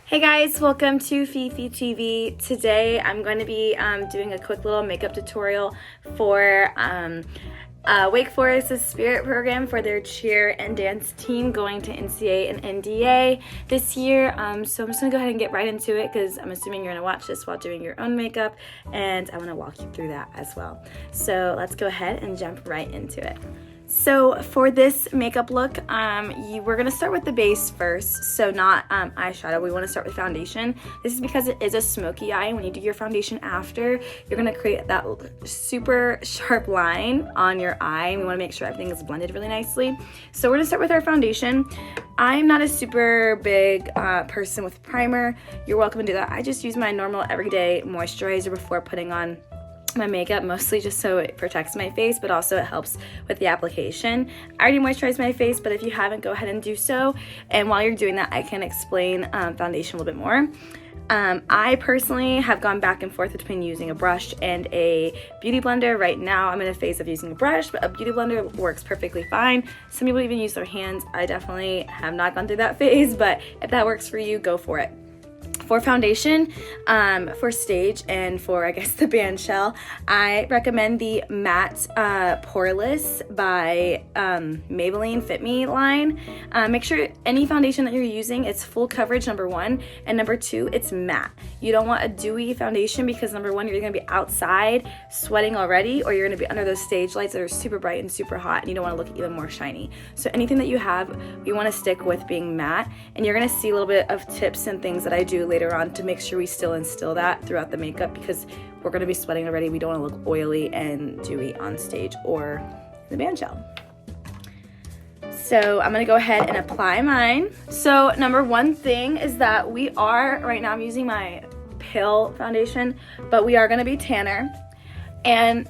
Hey guys, welcome to Fifi TV. Today I'm going to be doing a quick little makeup tutorial for Wake Forest's Spirit program for their cheer and dance team going to NCA and NDA this year. So I'm just going to go ahead and get right into it because I'm assuming you're going to watch this while doing your own makeup, and I want to walk you through that as well. So let's go ahead and jump right into it. So for this makeup look, we're going to start with the base first, so not eyeshadow. We want to start with foundation. This is because it is a smoky eye. When you do your foundation after, you're going to create that super sharp line on your eye, and we want to make sure everything is blended really nicely. So we're going to start with our foundation. I'm not a super big person with primer. You're welcome to do that. I just use my normal everyday moisturizer before putting on my makeup, mostly just so it protects my face, but also it helps with the application. I already moisturized my face, but if you haven't, go ahead and do so. And while you're doing that, I can explain foundation a little bit more. I personally have gone back and forth between using a brush and a beauty blender. Right now I'm in a phase of using a brush, but a beauty blender works perfectly fine. Some people even use their hands. I definitely have not gone through that phase, but if that works for you, go for it. For foundation, for stage, and for, I guess, the band shell, I recommend the Matte Poreless by Maybelline Fit Me line. Make sure any foundation that you're using, it's full coverage, number one, and number two, it's matte. You don't want a dewy foundation because number one, you're going to be outside sweating already, or you're going to be under those stage lights that are super bright and super hot, and you don't want to look even more shiny. So anything that you have, you want to stick with being matte, and you're going to see a little bit of tips and things that I do later on to make sure we still instill that throughout the makeup, because we're going to be sweating already. We don't want to look oily and dewy on stage or in the band shell. So I'm going to go ahead and apply mine. So number one thing is that we are, right now I'm using my pale foundation, but we are going to be tanner. And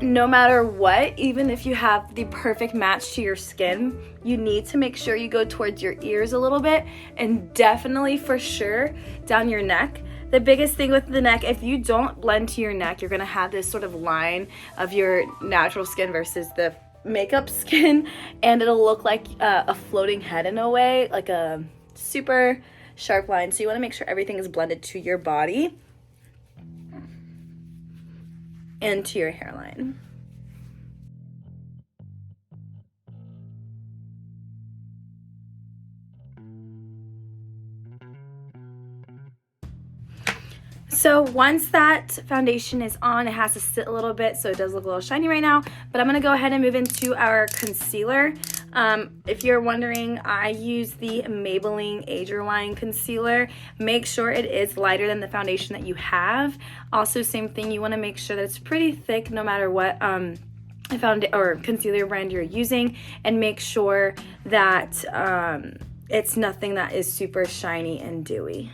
no matter what, even if you have the perfect match to your skin, you need to make sure you go towards your ears a little bit, and definitely for sure down your neck. The biggest thing with the neck, if you don't blend to your neck, you're gonna have this sort of line of your natural skin versus the makeup skin, and it'll look like a floating head in a way, like a super sharp line. So you wanna make sure everything is blended to your body and to your hairline. So once that foundation is on, it has to sit a little bit, so it does look a little shiny right now, but I'm gonna go ahead and move into our concealer. If you're wondering, I use the Maybelline Age Rewind concealer. Make sure it is lighter than the foundation that you have. Also, same thing, you wanna make sure that it's pretty thick no matter what concealer brand you're using, and make sure that it's nothing that is super shiny and dewy.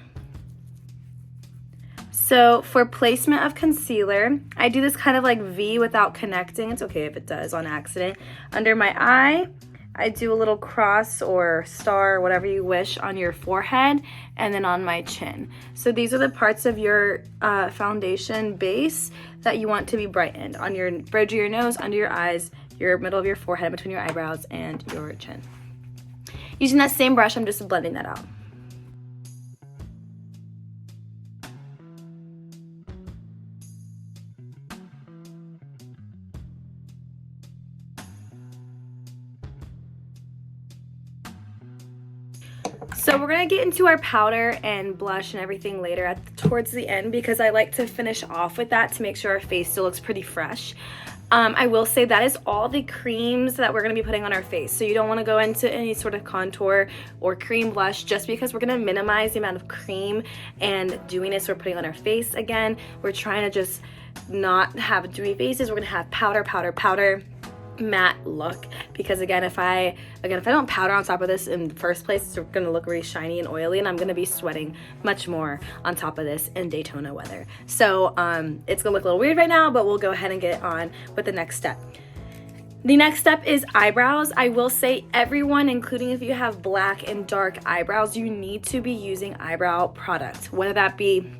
So for placement of concealer, I do this kind of like V without connecting. It's okay if it does on accident. Under my eye, I do a little cross or star, whatever you wish, on your forehead, and then on my chin. So these are the parts of your foundation base that you want to be brightened. On your bridge of your nose, under your eyes, your middle of your forehead, between your eyebrows, and your chin. Using that same brush, I'm just blending that out. So we're gonna get into our powder and blush and everything later towards the end, because I like to finish off with that to make sure our face still looks pretty fresh. I will say that is all the creams that we're gonna be putting on our face. So you don't wanna go into any sort of contour or cream blush, just because we're gonna minimize the amount of cream and dewiness we're putting on our face. Again, we're trying to just not have dewy faces. We're gonna have powder, powder, powder, matte look, because again if I don't powder on top of this in the first place, it's gonna look really shiny and oily, and I'm gonna be sweating much more on top of this in Daytona weather. So it's gonna look a little weird right now, but we'll go ahead and get on with the next step. The next step is eyebrows. I will say everyone, including if you have black and dark eyebrows, you need to be using eyebrow product, whether that be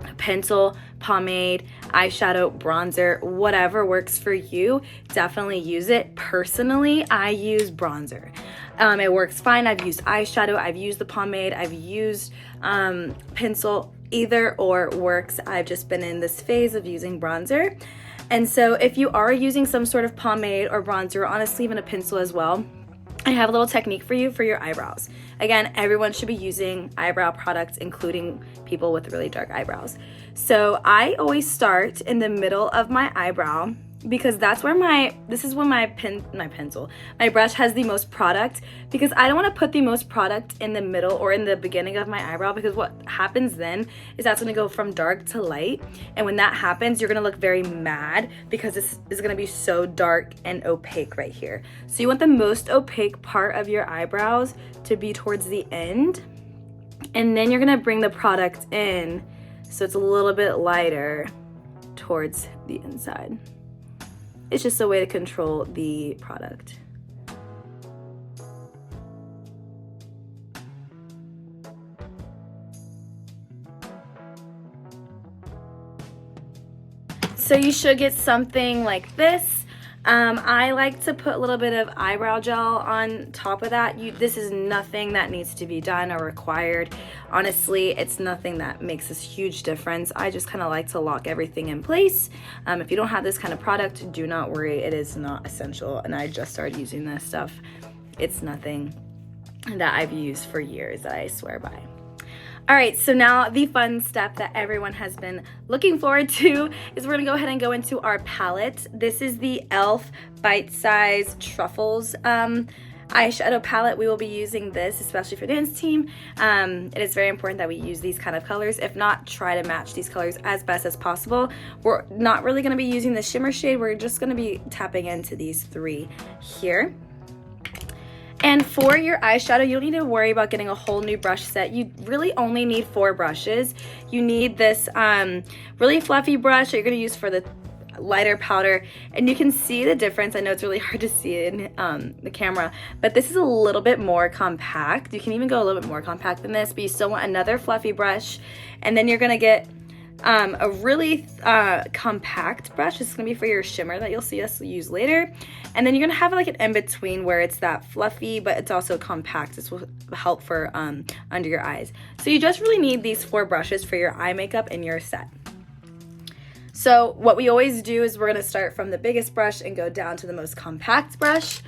a pencil, pomade, eyeshadow, bronzer, whatever works for you, definitely use it. Personally, I use bronzer. It works fine. I've used eyeshadow, I've used the pomade, I've used pencil. Either or works. I've just been in this phase of using bronzer. And so if you are using some sort of pomade or bronzer, or honestly even a pencil as well, I have a little technique for you for your eyebrows. Again, everyone should be using eyebrow products, including people with really dark eyebrows. So I always start in the middle of my eyebrow, because that's where my brush has the most product, because I don't want to put the most product in the middle or in the beginning of my eyebrow, because what happens then is that's going to go from dark to light, and when that happens you're going to look very mad because this is going to be so dark and opaque right here. So you want the most opaque part of your eyebrows to be towards the end, and then you're going to bring the product in so it's a little bit lighter towards the inside. It's just a way to control the product. So you should get something like this. I like to put a little bit of eyebrow gel on top of that. This is nothing that needs to be done or required. Honestly, it's nothing that makes a huge difference. I just kind of like to lock everything in place. If you don't have this kind of product, do not worry. It is not essential, and I just started using this stuff. It's nothing that I've used for years that I swear by. All right, so now the fun step that everyone has been looking forward to is we're gonna go ahead and go into our palette. This is the e.l.f. Bite Size Truffles eyeshadow palette. We will be using this, especially for dance team. It is very important that we use these kind of colors. If not, try to match these colors as best as possible. We're not really gonna be using the shimmer shade. We're just gonna be tapping into these three here. And for your eyeshadow, you don't need to worry about getting a whole new brush set. You really only need 4 brushes. You need this really fluffy brush that you're gonna use for the lighter powder, and you can see the difference. I know it's really hard to see in the camera, but this is a little bit more compact. You can even go a little bit more compact than this, but you still want another fluffy brush, and then you're gonna get a really compact brush. This is gonna be for your shimmer that you'll see us use later, and then you're gonna have like an in-between where it's that fluffy but it's also compact. This will help for under your eyes. So you just really need these 4 brushes for your eye makeup in your set. So what we always do is we're gonna start from the biggest brush and go down to the most compact brush,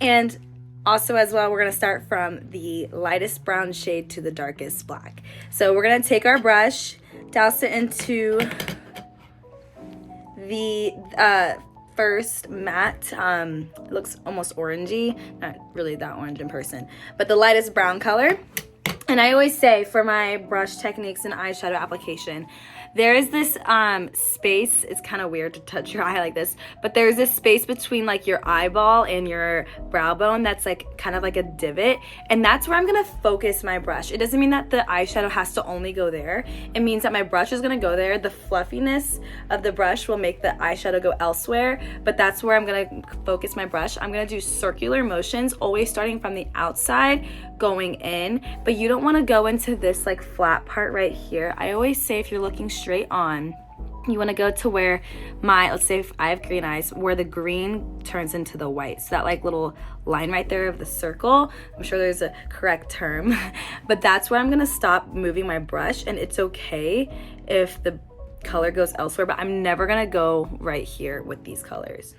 and also as well we're gonna start from the lightest brown shade to the darkest black. So we're gonna take our brush, douse it into the first matte, it looks almost orangey, not really that orange in person, but the lightest brown color. And I always say for my brush techniques and eyeshadow application, there is this space. It's kind of weird to touch your eye like this, but there's this space between like your eyeball and your brow bone that's like kind of like a divot, and that's where I'm gonna focus my brush. It doesn't mean that the eyeshadow has to only go there. It means that my brush is gonna go there. The fluffiness of the brush will make the eyeshadow go elsewhere, but that's where I'm gonna focus my brush. I'm gonna do circular motions, always starting from the outside going in, but you don't want to go into this like flat part right here. I always say if you're looking straight on, you want to go to where let's say if I have green eyes, where the green turns into the white. So that like little line right there of the circle, I'm sure there's a correct term, but that's where I'm going to stop moving my brush, and it's okay if the color goes elsewhere, but I'm never going to go right here with these colors.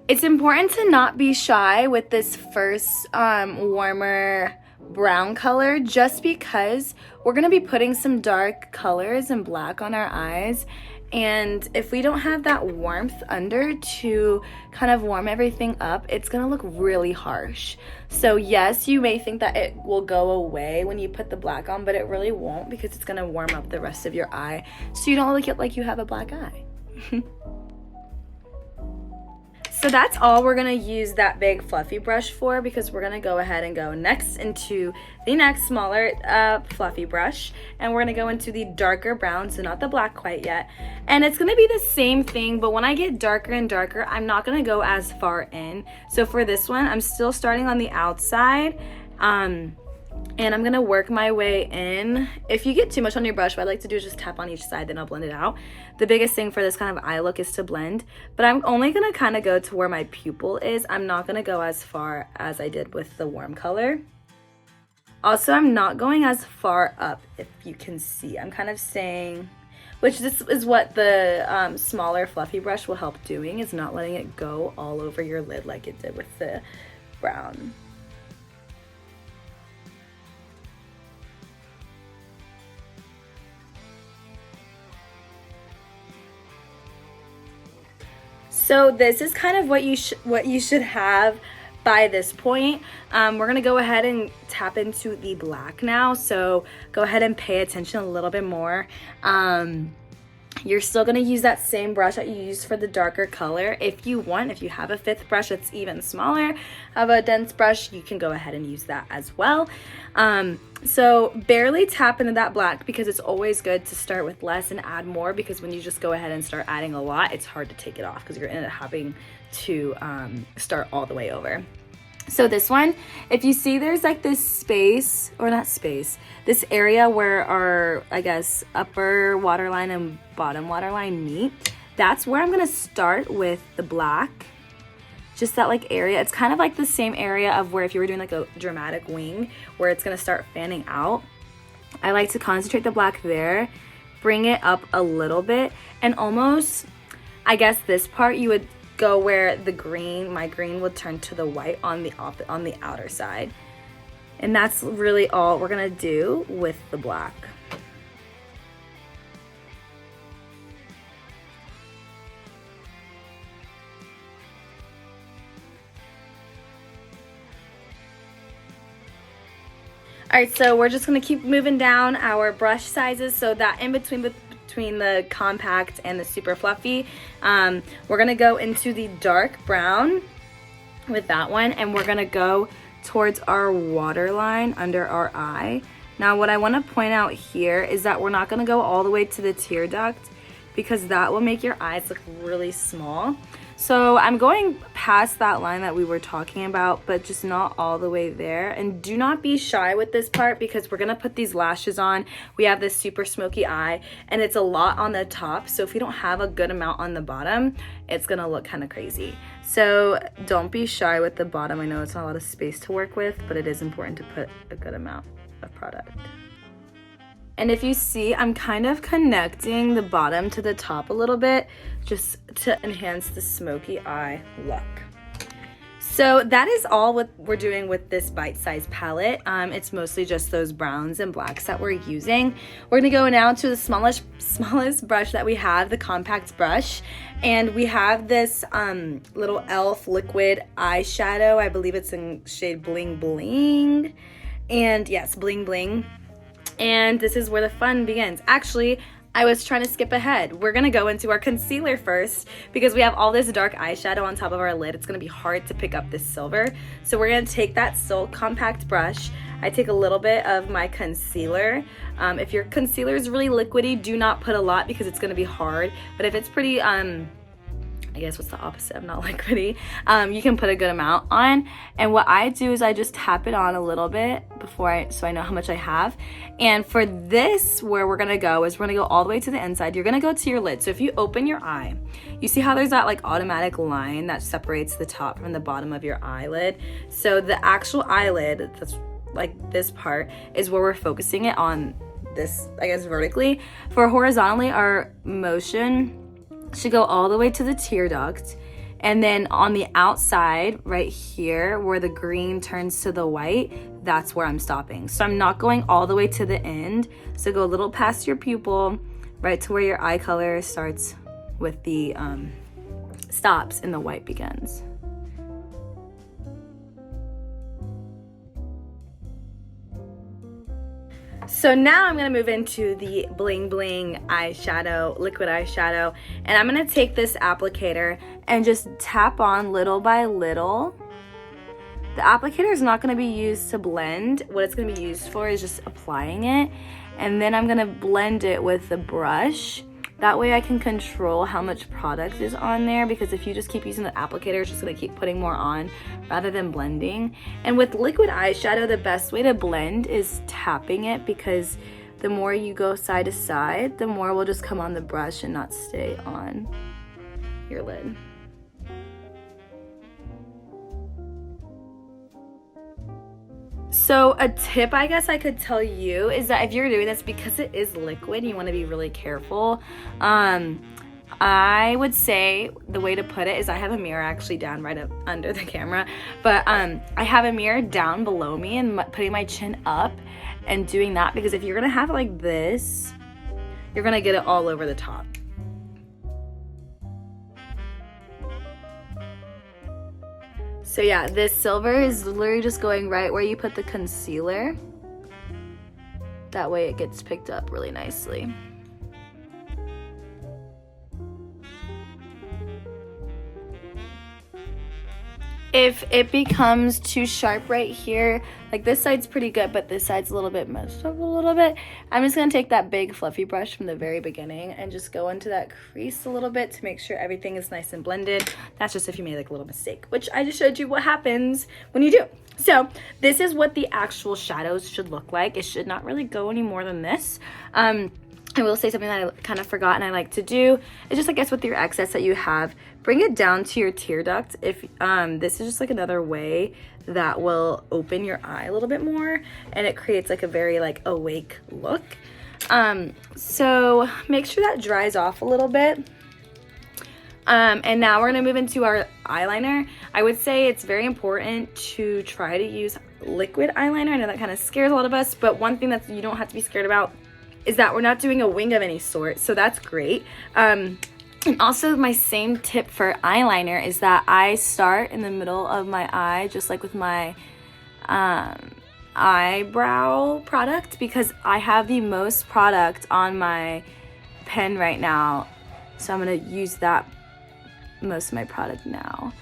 It's important to not be shy with this first warmer brown color, just because we're going to be putting some dark colors and black on our eyes, and if we don't have that warmth under to kind of warm everything up, it's going to look really harsh. So yes, you may think that it will go away when you put the black on, but it really won't, because it's going to warm up the rest of your eye so you don't look like you have a black eye. So that's all we're gonna use that big fluffy brush for, because we're gonna go ahead and go next into the next smaller fluffy brush, and we're gonna go into the darker brown, so not the black quite yet. And it's gonna be the same thing, but when I get darker and darker, I'm not gonna go as far in. So for this one, I'm still starting on the outside, And I'm gonna work my way in. If you get too much on your brush, what I like to do is just tap on each side, then I'll blend it out. The biggest thing for this kind of eye look is to blend, but I'm only gonna kind of go to where my pupil is. I'm not gonna go as far as I did with the warm color. Also, I'm not going as far up, if you can see. I'm kind of staying, which this is what the smaller fluffy brush will help doing, is not letting it go all over your lid like it did with the brown. So this is kind of what you should have by this point. We're gonna go ahead and tap into the black now. So go ahead and pay attention a little bit more. You're still gonna use that same brush that you used for the darker color. If you want, if you have a fifth brush that's even smaller of a dense brush, you can go ahead and use that as well. So barely tap into that black, because it's always good to start with less and add more, because when you just go ahead and start adding a lot, it's hard to take it off because you're gonna end up having to start all the way over. So this one, if you see there's like this space, or not space, this area where our, I guess, upper waterline and bottom waterline meet, that's where I'm gonna start with the black. Just that like area. It's kind of like the same area of where if you were doing like a dramatic wing, where it's gonna start fanning out. I like to concentrate the black there, bring it up a little bit, and almost, I guess this part you would go where the green, my green would turn to the white on the outer side. And that's really all we're gonna do with the black. All right, so we're just gonna keep moving down our brush sizes, so that in between the compact and the super fluffy, we're gonna go into the dark brown with that one, and we're gonna go towards our waterline under our eye. Now what I want to point out here is that we're not gonna go all the way to the tear duct, because that will make your eyes look really small. So I'm going past that line that we were talking about, but just not all the way there. And do not be shy with this part, because we're gonna put these lashes on. We have this super smoky eye, and it's a lot on the top. So if you don't have a good amount on the bottom, it's gonna look kind of crazy. So don't be shy with the bottom. I know it's not a lot of space to work with, but it is important to put a good amount of product. And if you see, I'm kind of connecting the bottom to the top a little bit, just to enhance the smoky eye look. So that is all what we're doing with this bite-sized palette. It's mostly just those browns and blacks that we're using. We're gonna go now to the smallest brush that we have, the compact brush. And we have this little e.l.f. liquid eyeshadow. I believe it's in shade Bling Bling. And yes, Bling Bling. And this is where the fun begins. Actually, I was trying to skip ahead. We're gonna go into our concealer first, because we have all this dark eyeshadow on top of our lid. It's gonna be hard to pick up this silver. So we're gonna take that Silk compact brush. I take a little bit of my concealer. If your concealer is really liquidy, do not put a lot, because it's gonna be hard. But if it's pretty, I guess what's the opposite of not liquidy, you can put a good amount on. And what I do is I just tap it on a little bit so I know how much I have. And for this, where we're gonna go is we're gonna go all the way to the inside. You're gonna go to your lid. So if you open your eye, you see how there's that like automatic line that separates the top from the bottom of your eyelid. So the actual eyelid, that's like this part, is where we're focusing it on this, I guess, vertically. For horizontally, our motion should go all the way to the tear duct, and then on the outside right here where the green turns to the white, that's where I'm stopping. So I'm not going all the way to the end, so go a little past your pupil right to where your eye color starts with the stops and the white begins. So now I'm gonna move into the Bling Bling eyeshadow, liquid eyeshadow, and I'm gonna take this applicator and just tap on little by little. The applicator is not gonna be used to blend. What it's gonna be used for is just applying it, and then I'm gonna blend it with the brush. That way I can control how much product is on there, because if you just keep using the applicator, it's just gonna keep putting more on rather than blending. And with liquid eyeshadow, the best way to blend is tapping it, because the more you go side to side, the more will just come on the brush and not stay on your lid. So a tip I guess I could tell you is that if you're doing this, because it is liquid, you want to be really careful. I would say the way to put it is, I have a mirror actually down right up under the camera, but I have a mirror down below me and putting my chin up and doing that, because if you're gonna have it like this, you're gonna get it all over the top. So yeah, this silver is literally just going right where you put the concealer. That way it gets picked up really nicely. If it becomes too sharp right here, like this side's pretty good, but this side's a little bit messed up a little bit, I'm just gonna take that big fluffy brush from the very beginning and just go into that crease a little bit to make sure everything is nice and blended. That's just if you made like a little mistake, which I just showed you what happens when you do. So this is what the actual shadows should look like. It should not really go any more than this. I will say something that I kind of forgot and I like to do is just, I guess, with your excess that you have, bring it down to your tear duct. If this is just like another way that will open your eye a little bit more, and it creates like a very like awake look. So make sure that dries off a little bit. And now we're gonna move into our eyeliner. I would say it's very important to try to use liquid eyeliner. I know that kind of scares a lot of us, but one thing that you don't have to be scared about is that we're not doing a wing of any sort, so that's great. And also my same tip for eyeliner is that I start in the middle of my eye, just like with my eyebrow product, because I have the most product on my pen right now, so I'm gonna use that most of my product now.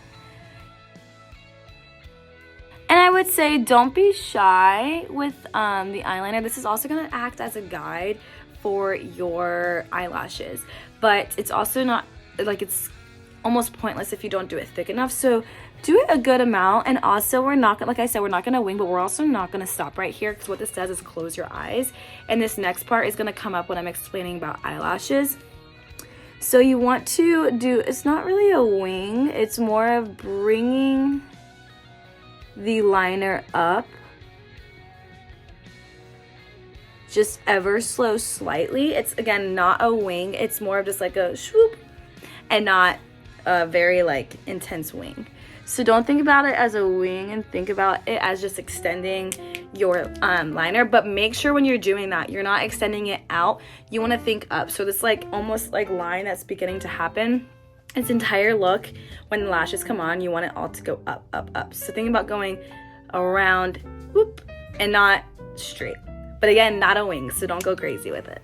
And I would say don't be shy with the eyeliner. This is also going to act as a guide for your eyelashes, but it's also not, like, it's almost pointless if you don't do it thick enough. So do it a good amount. And also, we're not, like I said, we're not going to wing, but we're also not going to stop right here, because what this does is close your eyes. And this next part is going to come up when I'm explaining about eyelashes. So you want to do, it's not really a wing, it's more of bringing the liner up just ever so slightly. It's, again, not a wing, it's more of just like a swoop and not a very like intense wing. So don't think about it as a wing, and think about it as just extending your liner. But make sure when you're doing that, you're not extending it out. You want to think up. So this like almost like line that's beginning to happen, its entire look, when the lashes come on, you want it all to go up, up, up. So think about going around, whoop, and not straight. But again, not a wing, so don't go crazy with it.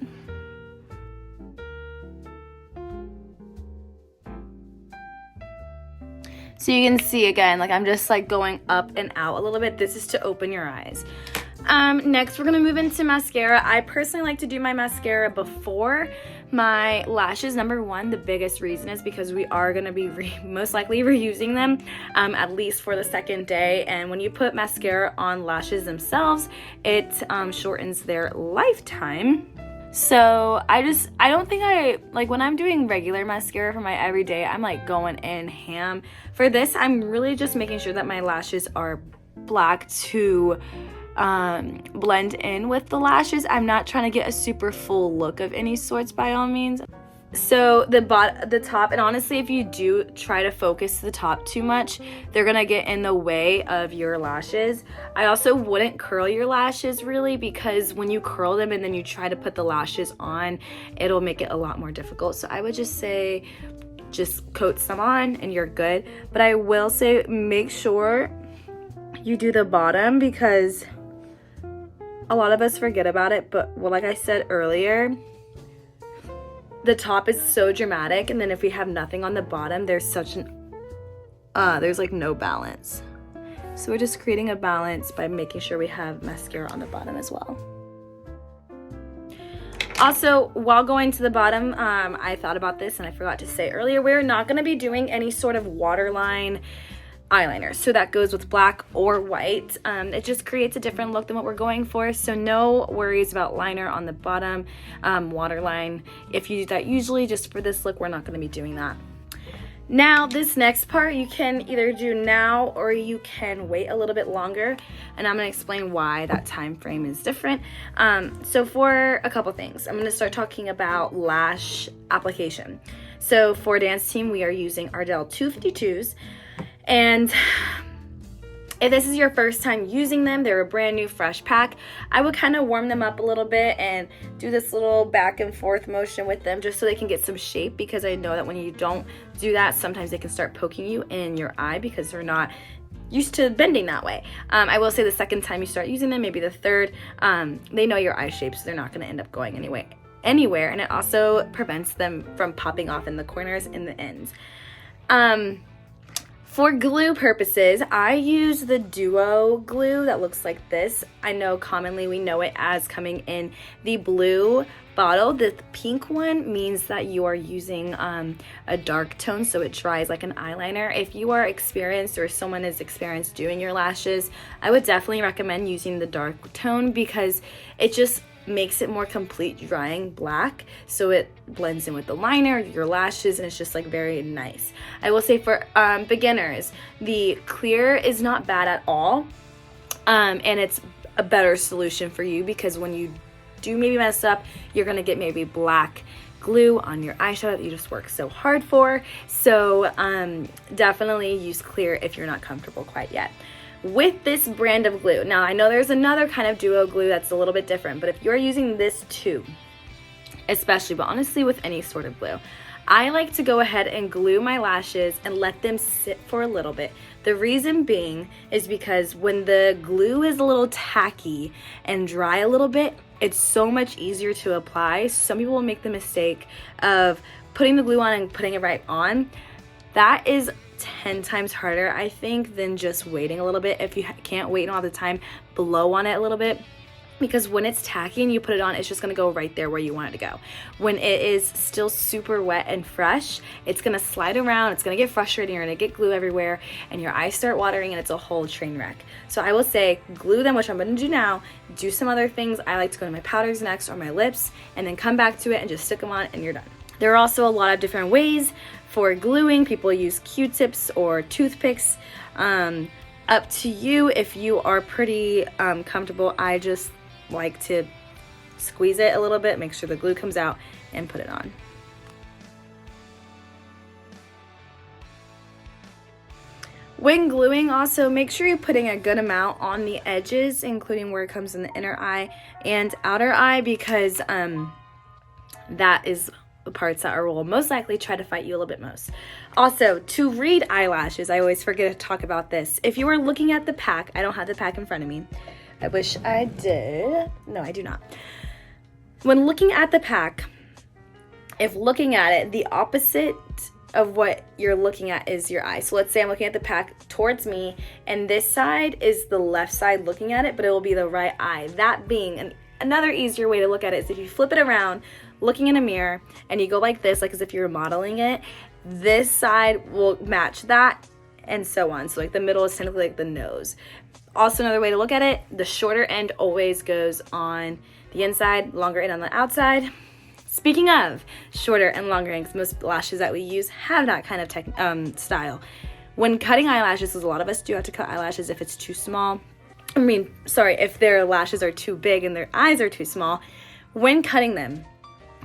So you can see, again, like I'm just like going up and out a little bit. This is to open your eyes. Next, we're gonna move into mascara. I personally like to do my mascara before my lashes. Number one, the biggest reason is because we are gonna be most likely reusing them at least for the second day. And when you put mascara on lashes themselves, it shortens their lifetime. So I don't think like when I'm doing regular mascara for my everyday, I'm like going in ham. For this, I'm really just making sure that my lashes are black to blend in with the lashes. I'm not trying to get a super full look of any sorts by all means. So the top, and honestly, if you do try to focus the top too much, they're gonna get in the way of your lashes. I also wouldn't curl your lashes really, because when you curl them and then you try to put the lashes on, it'll make it a lot more difficult. So I would just say just coat some on and you're good. But I will say make sure you do the bottom, because a lot of us forget about it. But well, like I said earlier, the top is so dramatic, and then if we have nothing on the bottom, there's such an there's like no balance. So we're just creating a balance by making sure we have mascara on the bottom as well. Also, while going to the bottom, I thought about this and I forgot to say earlier, we're not going to be doing any sort of waterline eyeliner. So that goes with black or white. It just creates a different look than what we're going for. So no worries about liner on the bottom, waterline. If you do that usually, just for this look, we're not going to be doing that. Now, this next part you can either do now or you can wait a little bit longer, and I'm going to explain why that time frame is different. So for a couple things, I'm going to start talking about lash application. So for Dance Team, we are using Ardell 252s, and if this is your first time using them, they're a brand new fresh pack, I would kind of warm them up a little bit and do this little back and forth motion with them just so they can get some shape, because I know that when you don't do that, sometimes they can start poking you in your eye because they're not used to bending that way. I will say the second time you start using them, maybe the third, they know your eye shape, so they're not going to end up going anywhere, and it also prevents them from popping off in the corners and the ends. For glue purposes, I use the Duo glue that looks like this. I know commonly we know it as coming in the blue bottle. The pink one means that you are using a dark tone, so it dries like an eyeliner. If you are experienced or someone is experienced doing your lashes, I would definitely recommend using the dark tone because it just makes it more complete drying black, so it blends in with the liner, your lashes, and it's just like very nice. I will say for beginners, the clear is not bad at all, and it's a better solution for you because when you do maybe mess up, you're gonna get maybe black glue on your eyeshadow that you just worked so hard for. So definitely use clear if you're not comfortable quite yet with this brand of glue. Now, I know there's another kind of Duo glue that's a little bit different, but if you're using this too, especially, but honestly with any sort of glue, I like to go ahead and glue my lashes and let them sit for a little bit. The reason being is because when the glue is a little tacky and dry a little bit, it's so much easier to apply. Some people will make the mistake of putting the glue on and putting it right on. That is 10 times harder, I think, than just waiting a little bit. If you can't wait all the time, blow on it a little bit, because when it's tacky and you put it on, it's just going to go right there where you want it to go. When it is still super wet and fresh, it's going to slide around, it's going to get frustrating, you're going to get glue everywhere, and your eyes start watering, and it's a whole train wreck. So I will say glue them, which I'm going to do now. Do some other things. I like to go to my powders next or my lips, and then come back to it and just stick them on, and you're done. There are also a lot of different ways for gluing. People use Q-tips or toothpicks. Up to you if you are pretty comfortable. I just like to squeeze it a little bit, make sure the glue comes out, and put it on. When gluing, also make sure you're putting a good amount on the edges, including where it comes in the inner eye and outer eye, because that is the parts that will most likely try to fight you a little bit most. Also, to read eyelashes, I always forget to talk about this. If you are looking at the pack, I don't have the pack in front of me. I wish I did. No, I do not. When looking at the pack, if looking at it, the opposite of what you're looking at is your eye. So let's say I'm looking at the pack towards me, and this side is the left side looking at it, but it will be the right eye. That being another easier way to look at it is if you flip it around, looking in a mirror, and you go like this, like as if you're modeling it, this side will match that, and so on. So like the middle is technically like the nose. Also, another way to look at it, the shorter end always goes on the inside, longer end on the outside. Speaking of shorter and longer ends, most lashes that we use have that kind of style. When cutting eyelashes, because a lot of us do have to cut eyelashes if it's too small. If their lashes are too big and their eyes are too small. When cutting them,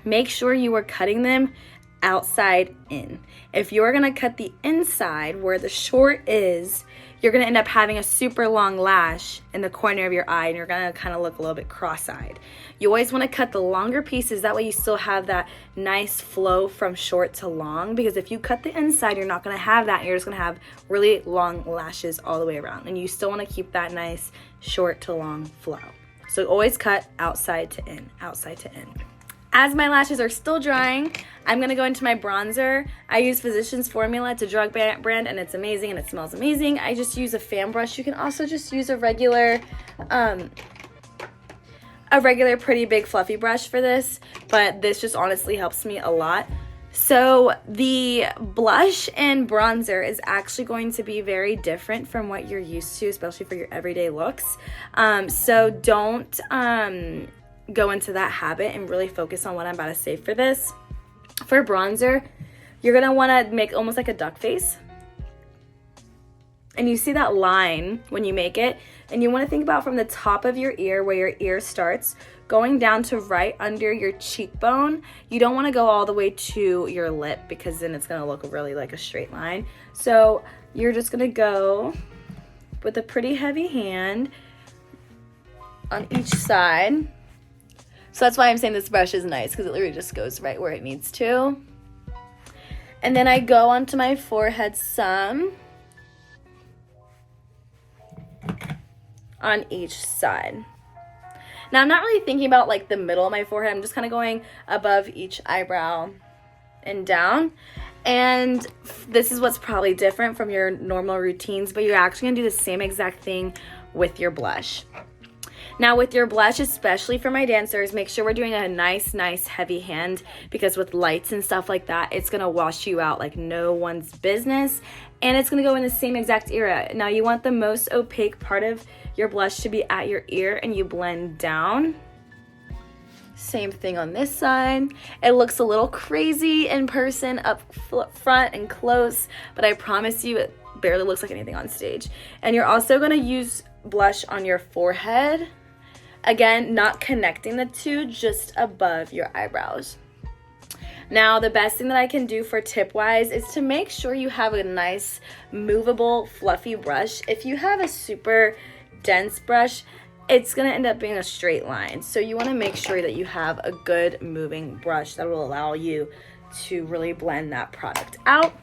make sure you are cutting them outside in. If you're gonna cut the inside where the short is, you're gonna end up having a super long lash in the corner of your eye, and you're gonna kind of look a little bit cross-eyed. You always wanna cut the longer pieces, that way you still have that nice flow from short to long, because if you cut the inside, you're not gonna have that, and you're just gonna have really long lashes all the way around, and you still wanna keep that nice short to long flow. So always cut outside to in, outside to in. As my lashes are still drying, I'm gonna go into my bronzer. I use Physicians Formula. It's a drug brand, and it's amazing, and it smells amazing. I just use a fan brush. You can also just use a regular a regular pretty big fluffy brush for this, but this just honestly helps me a lot. So the blush and bronzer is actually going to be very different from what you're used to, especially for your everyday looks. So don't go into that habit and really focus on what I'm about to say for this. For bronzer, you're going to want to make almost like a duck face. And you see that line when you make it, and you want to think about from the top of your ear, where your ear starts, going down to right under your cheekbone. You don't want to go all the way to your lip, because then it's going to look really like a straight line. So you're just going to go with a pretty heavy hand on each side. So that's why I'm saying this brush is nice, because it literally just goes right where it needs to. And then I go onto my forehead some on each side. Now I'm not really thinking about like the middle of my forehead. I'm just kind of going above each eyebrow and down. And this is what's probably different from your normal routines, but you're actually gonna do the same exact thing with your blush. Now with your blush, especially for my dancers, make sure we're doing a nice heavy hand, because with lights and stuff like that, it's gonna wash you out like no one's business, and it's gonna go in the same exact area. Now you want the most opaque part of your blush to be at your ear, and you blend down. Same thing on this side. It looks a little crazy in person up front and close, but I promise you it barely looks like anything on stage. And you're also gonna use blush on your forehead. Again, not connecting the two, just above your eyebrows. Now, the best thing that I can do for tip-wise is to make sure you have a nice, movable, fluffy brush. If you have a super dense brush, it's gonna end up being a straight line. So you wanna make sure that you have a good moving brush that will allow you to really blend that product out.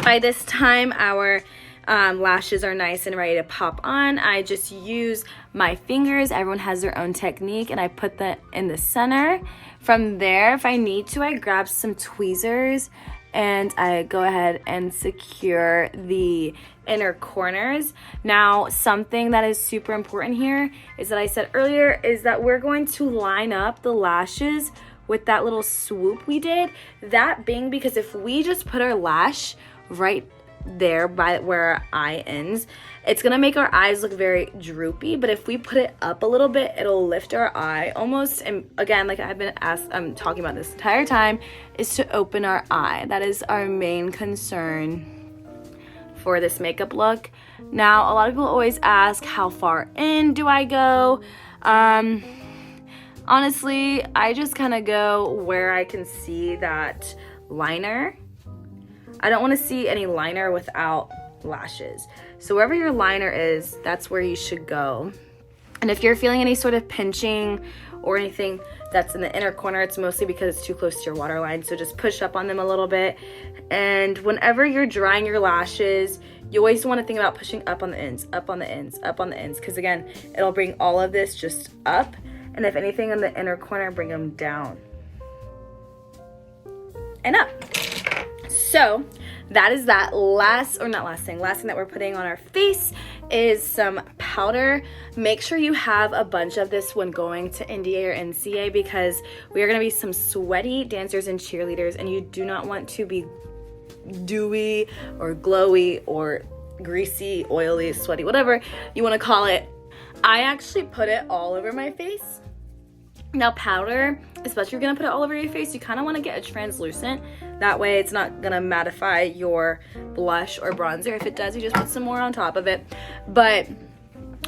By this time, our lashes are nice and ready to pop on. I just use my fingers. Everyone has their own technique, and I put that in the center. From there, if I need to, I grab some tweezers and I go ahead and secure the inner corners. Now, something that is super important here is that I said earlier is that we're going to line up the lashes with that little swoop we did. That being because if we just put our lash right there by where our eye ends, it's gonna make our eyes look very droopy. But if we put it up a little bit, it'll lift our eye almost. And again, like I'm talking about this entire time, is to open our eye. That is our main concern for this makeup look. Now, a lot of people always ask, how far in do I go? Honestly, I just kind of go where I can see that liner. I don't want to see any liner without lashes. So wherever your liner is, that's where you should go. And if you're feeling any sort of pinching or anything that's in the inner corner, it's mostly because it's too close to your waterline. So just push up on them a little bit. And whenever you're drying your lashes, you always want to think about pushing up on the ends, up on the ends, up on the ends. Because again, it'll bring all of this just up. And if anything in the inner corner, bring them down and up. So that is that. Last thing that we're putting on our face is some powder. Make sure you have a bunch of this when going to NDA or NCA, because we are going to be some sweaty dancers and cheerleaders, and you do not want to be dewy or glowy or greasy, oily, sweaty, whatever you want to call it. I actually put it all over my face. Now powder, especially if you're gonna put it all over your face, you kind of want to get it translucent. That way it's not gonna mattify your blush or bronzer. If it does, you just put some more on top of it. But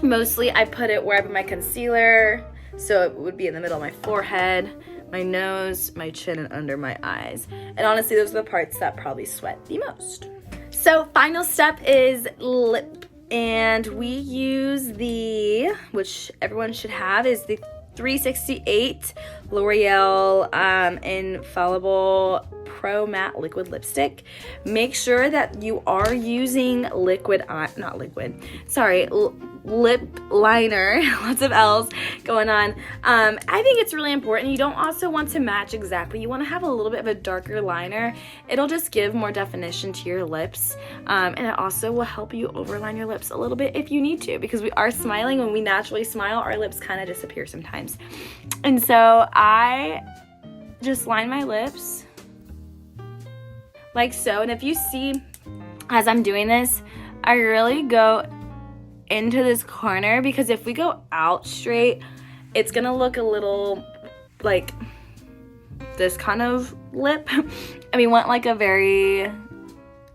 mostly I put it where I put my concealer, so it would be in the middle of my forehead, my nose, my chin, and under my eyes. And honestly, those are the parts that probably sweat the most. So final step is lip. And we use which everyone should have, is the 368 L'Oreal Infallible Pro Matte Liquid Lipstick. Make sure that you are using lip liner, lots of L's going on. I think it's really important. You don't also want to match exactly. You want to have a little bit of a darker liner. It'll just give more definition to your lips, and it also will help you overline your lips a little bit if you need to, because we are smiling. When we naturally smile, our lips kind of disappear sometimes. And so I just line my lips like so. And if you see, as I'm doing this, I really go into this corner, because if we go out straight, it's gonna look a little like this kind of lip, and we want like a very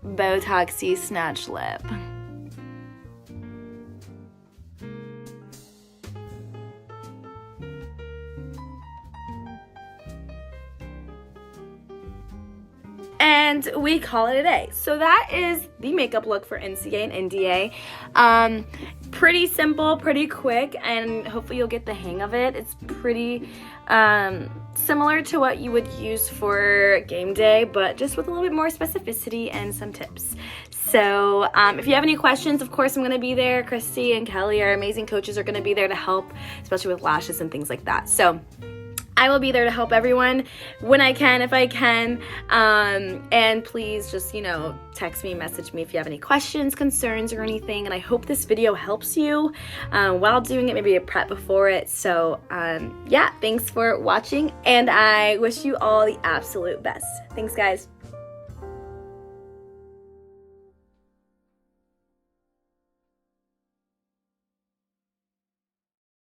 Botoxy snatch lip. And we call it a day. So that is the makeup look for NCA and NDA. Pretty simple, pretty quick, and hopefully you'll get the hang of it. It's pretty similar to what you would use for game day, but just with a little bit more specificity and some tips. So if you have any questions, of course I'm going to be there. Christy and Kelly, our amazing coaches, are going to be there to help, especially with lashes and things like that. So I will be there to help everyone when I can, if I can. And please just, text me, message me if you have any questions, concerns, or anything. And I hope this video helps you while doing it, maybe a prep before it. So yeah, thanks for watching, and I wish you all the absolute best. Thanks, guys.